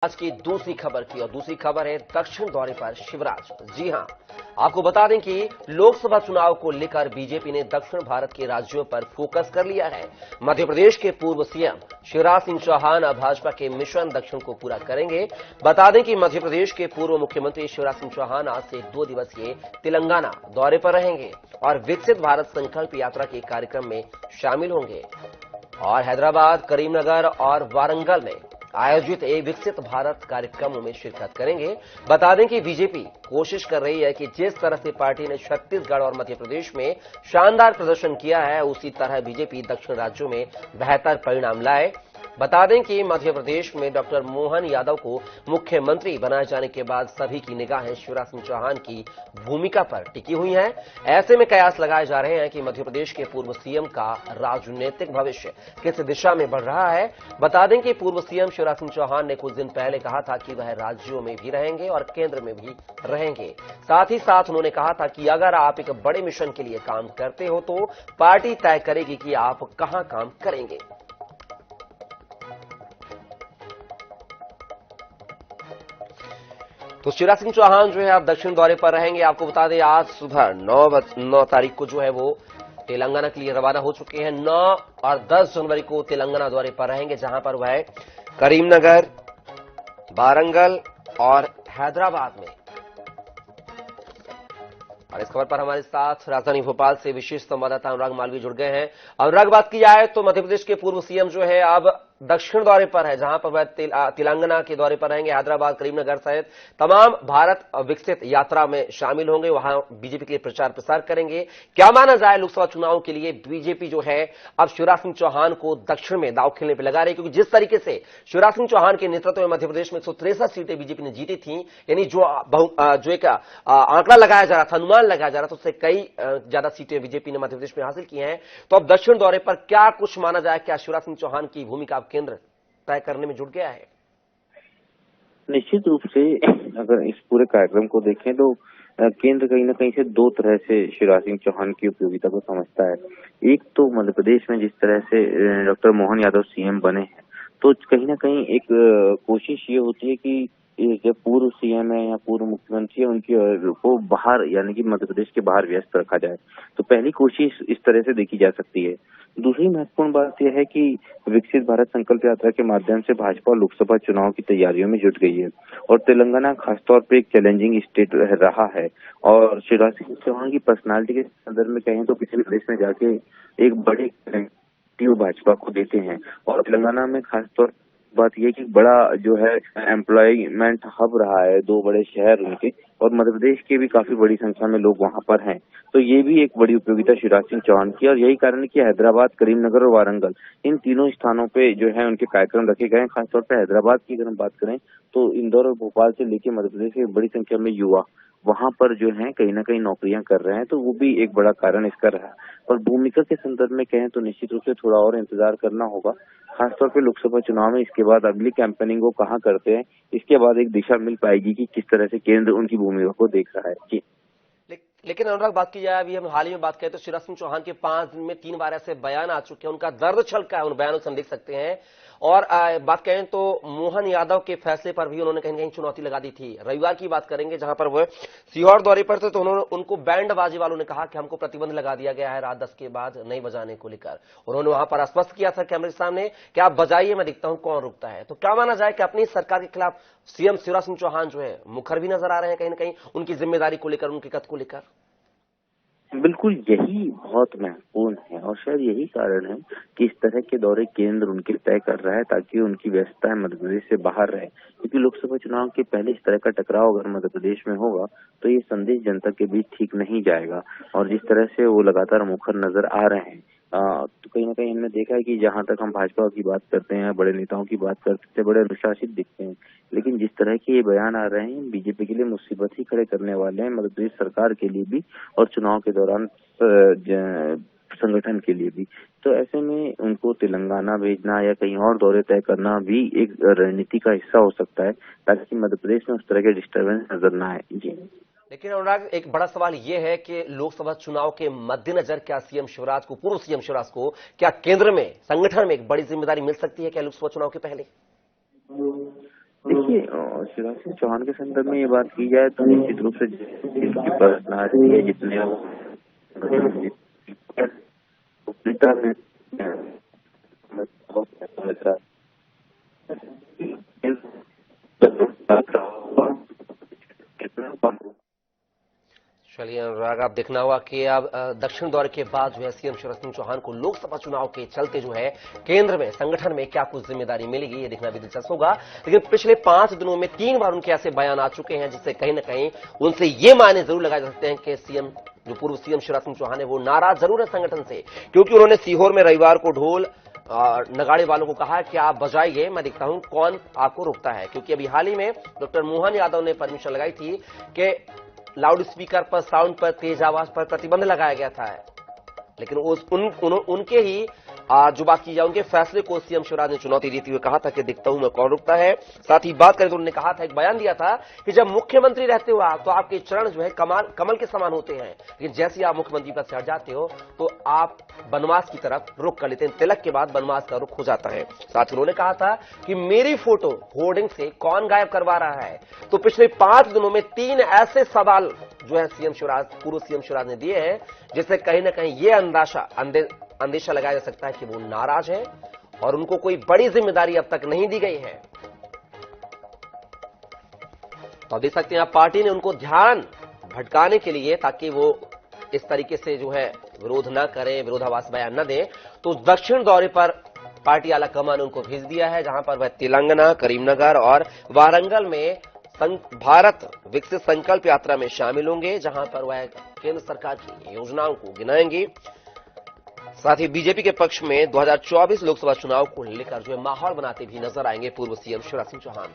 आज की दूसरी खबर की और दूसरी खबर है दक्षिण दौरे पर शिवराज। जी हां, आपको बता दें कि लोकसभा चुनाव को लेकर बीजेपी ने दक्षिण भारत के राज्यों पर फोकस कर लिया है। मध्य प्रदेश के पूर्व सीएम शिवराज सिंह चौहान अब भाजपा के मिशन दक्षिण को पूरा करेंगे। बता दें कि मध्य प्रदेश के पूर्व मुख्यमंत्री शिवराज सिंह चौहान आज से 2 दिवसीय तेलंगाना दौरे पर रहेंगे और विकसित भारत संकल्प यात्रा के कार्यक्रम में शामिल होंगे और हैदराबाद, करीमनगर और वारंगल में आयोजित एक विकसित भारत कार्यक्रमों में शिरकत करेंगे। बता दें कि बीजेपी कोशिश कर रही है कि जिस तरह से पार्टी ने छत्तीसगढ़ और मध्य प्रदेश में शानदार प्रदर्शन किया है, उसी तरह बीजेपी दक्षिण राज्यों में बेहतर परिणाम लाए। बता दें कि मध्य प्रदेश में डॉक्टर मोहन यादव को मुख्यमंत्री बनाए जाने के बाद सभी की निगाहें शिवराज सिंह चौहान की भूमिका पर टिकी हुई हैं। ऐसे में कयास लगाए जा रहे हैं कि मध्य प्रदेश के पूर्व सीएम का राजनीतिक भविष्य किस दिशा में बढ़ रहा है। बता दें कि पूर्व सीएम शिवराज सिंह चौहान ने कुछ दिन पहले कहा था कि वह राज्यों में भी रहेंगे और केंद्र में भी रहेंगे। साथ ही साथ उन्होंने कहा था कि अगर आप एक बड़े मिशन के लिए काम करते हो तो पार्टी तय करेगी कि आप कहां काम करेंगे। तो शिवराज सिंह चौहान जो है आप दक्षिण दौरे पर रहेंगे। आपको बता दें आज सुबह 9 तारीख को जो है वो तेलंगाना के लिए रवाना हो चुके हैं। 9 और 10 जनवरी को तेलंगाना दौरे पर रहेंगे, जहां पर वह करीमनगर, वारंगल और हैदराबाद में। और इस खबर पर हमारे साथ राजधानी भोपाल से विशेष संवाददाता अनुराग मालवीय जुड़ गए हैं। अनुराग, बात की जाए तो मध्य प्रदेश के पूर्व सीएम जो है अब दक्षिण दौरे पर है, जहां पर वह तेलंगाना के दौरे पर रहेंगे। हैदराबाद, करीमनगर सहित तमाम भारत विकसित यात्रा में शामिल होंगे, वहां बीजेपी के लिए प्रचार प्रसार करेंगे। क्या माना जाए लोकसभा चुनाव के लिए बीजेपी जो है अब शिवराज सिंह चौहान को दक्षिण में दांव खेलने पर लगा रही है, क्योंकि जिस तरीके से शिवराज सिंह चौहान के नेतृत्व में मध्य प्रदेश में 163 सीटें बीजेपी ने जीती थी, यानी जो एक आंकड़ा लगाया जा रहा था, अनुमान लगाया जा रहा था, उससे कई ज्यादा सीटें बीजेपी ने मध्य प्रदेश में हासिल की हैं। तो अब दक्षिण दौरे पर क्या कुछ माना जाए, क्या शिवराज सिंह चौहान की भूमिका केंद्र तय करने में जुट गया है? निश्चित रूप से अगर इस पूरे कार्यक्रम को देखें तो केंद्र कहीं ना कहीं से दो तरह से शिवराज सिंह चौहान की उपयोगिता को समझता है। एक तो मध्य प्रदेश में जिस तरह से डॉक्टर मोहन यादव सीएम बने हैं, तो कहीं ना कहीं एक कोशिश ये होती है कि जो पूर्व सीएम है या पूर्व मुख्यमंत्री है उनकी को बाहर यानी कि मध्य प्रदेश के बाहर व्यस्त रखा जाए। तो पहली कोशिश इस तरह से देखी जा सकती है। दूसरी महत्वपूर्ण बात यह है कि विकसित भारत संकल्प यात्रा के माध्यम से भाजपा लोकसभा चुनाव की तैयारियों में जुट गई है और तेलंगाना खासतौर पर एक चैलेंजिंग स्टेट रहा है। और शिवराज सिंह चौहान की पर्सनालिटी के संदर्भ में कहें तो किसी प्रदेश में जाके एक बड़े भाजपा को देते हैं। और तेलंगाना में खासतौर बात यह कि बड़ा जो है एम्प्लॉयमेंट हब रहा है, 2 बड़े शहर उनके, और मध्य प्रदेश के भी काफी बड़ी संख्या में लोग वहां पर हैं। तो ये भी एक बड़ी उपयोगिता शिवराज सिंह चौहान की, और यही कारण है कि हैदराबाद, करीमनगर और वारंगल इन तीनों स्थानों पे जो है उनके कार्यक्रम रखे गए हैं। खासतौर पर हैदराबाद की अगर हम बात करें तो इंदौर और भोपाल से लेकर मध्य प्रदेश की बड़ी संख्या में युवा वहां पर जो है कहीं ना कहीं नौकरियां कर रहे हैं, तो वो भी एक बड़ा कारण इसका रहा। और भूमिका के संदर्भ में कहें तो निश्चित रूप से थोड़ा और इंतजार करना होगा, खासतौर पे लोकसभा चुनाव में। इसके बाद अगली कैंपेनिंग वो कहाँ करते हैं, इसके बाद एक दिशा मिल पाएगी कि किस तरह से केंद्र उनकी भूमिका को देख रहा है। जी, लेकिन अनुराग, बात की जाए, अभी हम हाल ही में बात करें तो शिवराज सिंह चौहान के 5 दिन में 3 बार ऐसे बयान आ चुके हैं, उनका दर्द छलका है उन बयानों से हम देख सकते हैं। और बात करें तो मोहन यादव के फैसले पर भी उन्होंने कहीं न कहीं चुनौती लगा दी थी। रविवार की बात करेंगे जहां पर वह सीहोर दौरे पर थे, तो उन्होंने उनको बैंडबाजी वालों ने कहा कि हमको प्रतिबंध लगा दिया गया है रात 10 के बाद नहीं बजाने को लेकर। उन्होंने वहां पर आश्वस्त किया था कैमरे के सामने कि आप बजाइए, मैं दिखता हूं कौन रुकता है। तो क्या माना जाए कि अपनी सरकार के खिलाफ सीएम शिवराज सिंह चौहान जो है मुखर भी नजर आ रहे हैं कहीं ना कहीं उनकी जिम्मेदारी को लेकर, उनके कद को लेकर? बिल्कुल यही बहुत महत्वपूर्ण है और शायद यही कारण है कि इस तरह के दौरे केंद्र उनके तय कर रहा है, ताकि उनकी व्यस्तता मध्य प्रदेश से बाहर रहे। क्योंकि लोकसभा चुनाव के पहले इस तरह का टकराव अगर मध्य प्रदेश में होगा तो ये संदेश जनता के बीच ठीक नहीं जाएगा। और जिस तरह से वो लगातार मुखर नजर आ रहे हैं, तो कहीं ना कहीं हमने देखा है कि जहां तक हम भाजपा की बात करते हैं, बड़े नेताओं की बात करते हैं, बड़े अनुशासित दिखते हैं, लेकिन जिस तरह के ये बयान आ रहे हैं बीजेपी के लिए मुसीबत ही खड़े करने वाले हैं, मध्य प्रदेश सरकार के लिए भी और चुनाव के दौरान संगठन के लिए भी। तो ऐसे में उनको तेलंगाना भेजना या कहीं और दौरे तय करना भी एक रणनीति का हिस्सा हो सकता है, ताकि मध्य प्रदेश में उस तरह के डिस्टर्बेंस नजर न आए। जी, लेकिन अनुराग, एक बड़ा सवाल यह है कि लोकसभा चुनाव के मद्देनजर क्या सीएम शिवराज को, पूर्व सीएम शिवराज को, क्या केंद्र में, संगठन में एक बड़ी जिम्मेदारी मिल सकती है क्या लोकसभा चुनाव के पहले? देखिए शिवराज सिंह चौहान के संदर्भ में ये बात की जाए तो निश्चित रूप से जिनकी पर्सनालिटी है, जितने चलिए अनुराग, आप देखना हुआ कि अब दक्षिण दौरे के बाद जो है सीएम शिवराज सिंह चौहान को लोकसभा चुनाव के चलते जो है केंद्र में संगठन में क्या कुछ जिम्मेदारी मिलेगी, ये देखना भी दिलचस्प होगा। लेकिन पिछले 5 दिनों में 3 बार उनके ऐसे बयान आ चुके हैं जिससे कहीं ना कहीं उनसे ये मायने जरूर लगाए जा सकते हैं कि सीएम जो पूर्व सीएम शिवराज सिंह चौहान है वो नाराज जरूर है संगठन से, क्योंकि उन्होंने सीहोर में रविवार को ढोल नगाड़े वालों को कहा कि आप बजाइए, मैं देखता हूं कौन आपको रोकता है। क्योंकि अभी हाल ही में डॉक्टर मोहन यादव ने परमिशन लगाई थी कि लाउड स्पीकर पर, साउंड पर, तेज आवाज पर प्रतिबंध लगाया गया था, लेकिन उनके ही जो बात की जाए उनके फैसले को सीएम शिवराज ने चुनौती देते हुए कहा था कि देखता हूं मैं कौन रुकता है। साथ ही बात करें तो उन्होंने कहा था, एक बयान दिया था कि जब मुख्यमंत्री रहते हो आप तो आपके चरण जो है कमल के समान होते हैं, लेकिन जैसे ही आप मुख्यमंत्री पद से हट जाते हो तो आप बनवास की तरफ रुख कर लेते हैं, तिलक के बाद बनवास का रुख हो जाता है। साथ ही उन्होंने कहा था कि मेरी फोटो होर्डिंग से कौन गायब करवा रहा है। तो पिछले 5 दिनों में 3 ऐसे सवाल जो है पूर्व सीएम शिवराज ने दिए हैं जिससे कहीं ना कहीं यह अंदेशा लगाया जा सकता है कि वो नाराज है और उनको कोई बड़ी जिम्मेदारी अब तक नहीं दी गई है। तो आप देख सकते हैं, पार्टी ने उनको ध्यान भटकाने के लिए, ताकि वो इस तरीके से जो है विरोध न करें, विरोधाभास बयान न दें, तो दक्षिण दौरे पर पार्टी आला कमान ने उनको भेज दिया है, जहां पर वह तेलंगाना, करीमनगर और वारंगल में भारत विकसित संकल्प यात्रा में शामिल होंगे, जहां पर वह केंद्र सरकार की योजनाओं को गिनाएंगे। साथ ही बीजेपी के पक्ष में 2024 लोकसभा चुनाव को लेकर जो है माहौल बनाते भी नजर आएंगे पूर्व सीएम शिवराज सिंह चौहान।